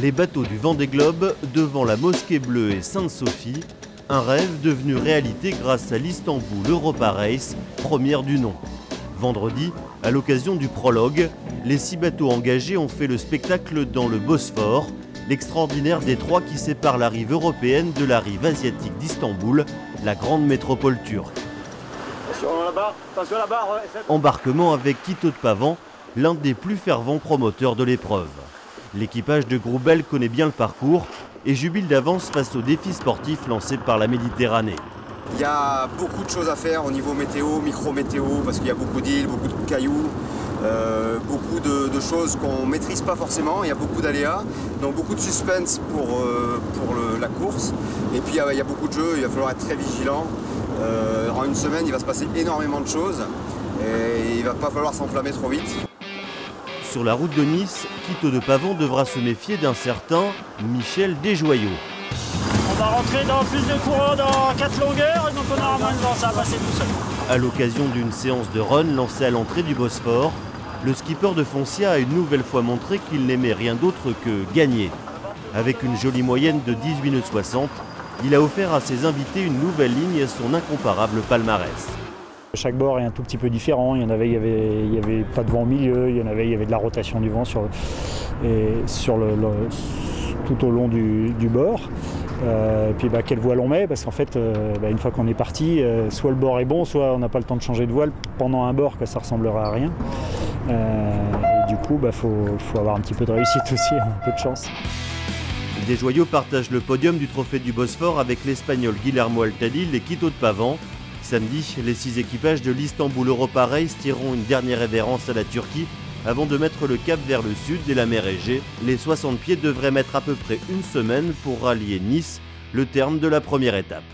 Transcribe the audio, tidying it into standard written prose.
Les bateaux du Vendée Globe devant la Mosquée Bleue et Sainte-Sophie, un rêve devenu réalité grâce à l'Istanbul Europa Race, première du nom. Vendredi, à l'occasion du prologue, les 6 bateaux engagés ont fait le spectacle dans le Bosphore, l'extraordinaire détroit qui sépare la rive européenne de la rive asiatique d'Istanbul, la grande métropole turque. Attention là-bas, Embarquement avec Quito de Pavan, l'un des plus fervents promoteurs de l'épreuve. L'équipage de Groubel connaît bien le parcours et jubile d'avance face aux défis sportifs lancés par la Méditerranée. Il y a beaucoup de choses à faire au niveau météo, micro-météo, parce qu'il y a beaucoup d'îles, beaucoup de cailloux, beaucoup de choses qu'on ne maîtrise pas forcément. Il y a beaucoup d'aléas, donc beaucoup de suspense pour la course. Et puis il y a beaucoup de jeux, il va falloir être très vigilant. En une semaine, il va se passer énormément de choses et il ne va pas falloir s'enflammer trop vite. Sur la route de Nice, Quito de Pavan devra se méfier d'un certain Michel Desjoyaux. on va rentrer dans plus de courant dans 4 longueurs et donc on aura moins de vent, ça va passer tout seul. À l'occasion d'une séance de run lancée à l'entrée du Bosphore, le skipper de Foncia a une nouvelle fois montré qu'il n'aimait rien d'autre que gagner. Avec une jolie moyenne de 18 nœuds 60, il a offert à ses invités une nouvelle ligne et son incomparable palmarès. Chaque bord est un tout petit peu différent. Il y avait pas de vent au milieu, il y avait de la rotation du vent tout au long du bord. Puis quelle voile on met, parce qu'en fait, une fois qu'on est parti, soit le bord est bon, soit on n'a pas le temps de changer de voile pendant un bord, que ça ressemblera à rien. Et du coup, faut avoir un petit peu de réussite aussi, un peu de chance. Desjoyaux partage le podium du trophée du Bosphore avec l'Espagnol Guillermo Altadil et Quito de Pavan. Samedi, les 6 équipages de l'Istanbul Europa Race tireront une dernière révérence à la Turquie avant de mettre le cap vers le sud et la mer Égée. Les 60 pieds devraient mettre à peu près une semaine pour rallier Nice, le terme de la première étape.